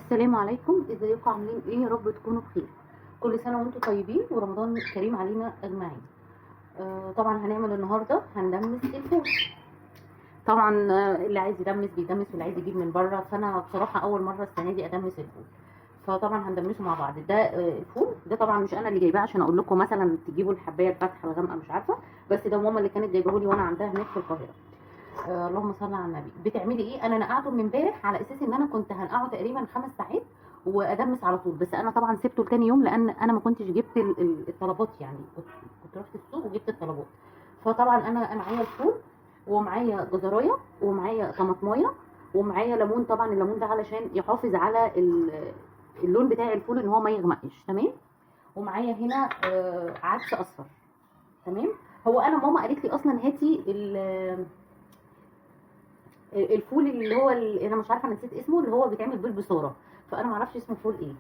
السلام عليكم، ازيكم عاملين ايه؟ يا رب تكونوا بخير. كل سنه وانتم طيبين ورمضان كريم علينا اجمعين. طبعا هنعمل النهارده هندمس الفول. طبعا اللي عايز يدمس بيدمس واللي عايز يجيب من بره، فانا بصراحه اول مره السنه دي ادمس الفول، فطبعا هندمسه مع بعض. ده الفول ده طبعا مش انا اللي جايباه عشان اقول لكم مثلا تجيبوا الحبايه الفاتحه الغامقه، مش عارفه، بس ده ماما اللي كانت جايباه لي وانا عندها هناك في القاهره. اللهم صل على النبي. بتعملي ايه؟ انا نقعته من امبارح على اساس ان انا كنت هنقعه تقريبا 5 ساعات وادمس على طول، بس انا طبعا سبته لتاني يوم لان انا ما كنتش جبت الطلبات، يعني كنت رحت السوق وجبت الطلبات. فطبعا انا معايا الفول ومعايا جزرايه ومعايا طماطمايه ومعايا ليمون. طبعا الليمون ده علشان يحافظ على اللون بتاع الفول ان هو ما يغمقش، تمام. ومعايا هنا عدس اصفر، تمام. هو انا ماما قالت لي اصلا هاتي الفول اللي هو انا مش عارفه، انا نسيت اسمه، اللي هو بيتعمل بالبصاره، فانا ما اعرفش اسمه فول ايه،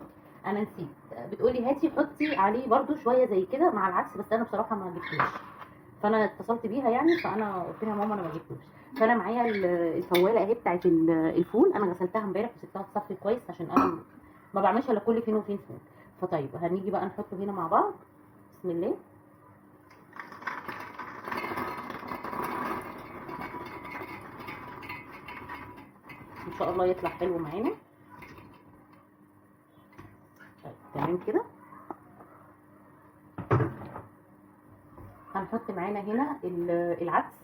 انا نسيت. بتقولي هاتي حطي عليه برده شويه زي كده مع العدس، بس انا بصراحه ما جبتوش، فانا اتصلت بيها يعني، فانا قلت لها ماما انا ما جبتوش. فانا معايا الفواله اهي بتاعت الفول، انا غسلتها امبارح وسبتها تصفي كويس عشان انا ما بعملش الا كل فين وفين فول. فطيب هنيجي بقى نحطه هنا مع بعض. بسم الله. ان شاء الله يطلع حلو معانا. طيب تمام كده. هنحط معانا هنا العدس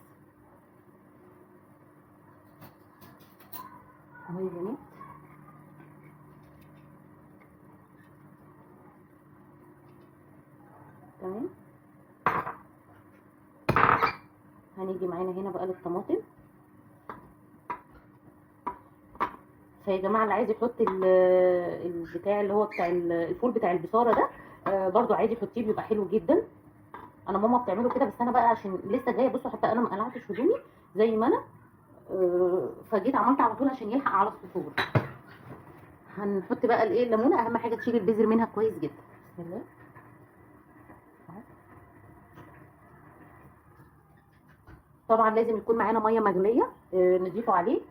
اهو يا بنات، تمام. هنيجي معانا هنا بقى للطماطم. فيا جماعه اللي عايز يحط البتاع اللي هو بتاع الفول بتاع البصاره ده برده عادي حطيه، بيبقى حلو جدا. انا ماما بتعمله كده، بس انا بقى عشان لسه جايه، بصوا حتى انا ما قلعتش هدومي زي ما انا، فجيت عملت على طول عشان يلحق على الفطور. هنحط بقى الايه، الليمونه، اهم حاجه تشيل البذر منها كويس جدا. بسم الله. طبعا لازم يكون معانا ميه مغليه نضيفه عليه،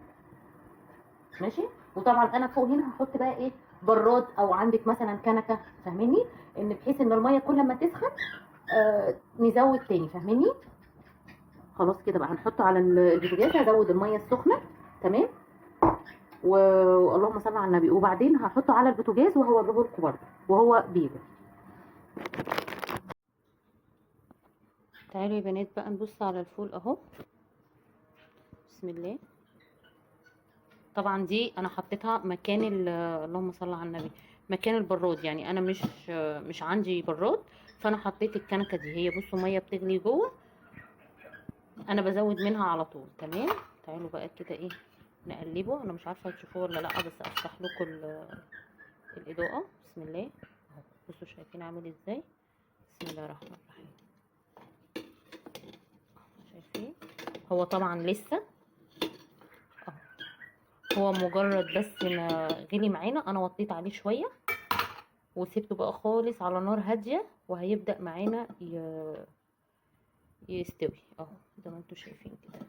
ماشي. وطبعا انا فوق هنا هحط بقى ايه، براد او عندك مثلا كنكه، فاهميني، ان بحيث ان الميه كل ما تسخن نزود تاني، فاهميني. خلاص كده بقى هنحطه على البوتاجاز، هزود الميه السخنه، تمام. واللهم صل على النبي. وبعدين هحطه على البوتاجاز وهوريه لكم برده وهو بيغلي. تعالوا يا بنات بقى نبص على الفول اهو. بسم الله. طبعا دي انا حطيتها مكان اللهم صل على النبي، مكان البراد، يعني انا مش عندي براد، فانا حطيت الكنكه دي. هي بصوا ميه بتغلي جوه، انا بزود منها على طول، تمام. تعالوا بقى كده ايه نقلبه. انا مش عارفه هتشوفوه ولا لا، بس افتح لكم الاضاءه. بسم الله. بصوا شايفين عامل ازاي. بسم الله الرحمن الرحيم. شايفين هو طبعا لسه هو مجرد بس ما غلي معانا، انا وطيت عليه شويه وسيبته بقى خالص على نار هاديه، وهيبدا معانا يستوي اهو زي ما انتم شايفين كده.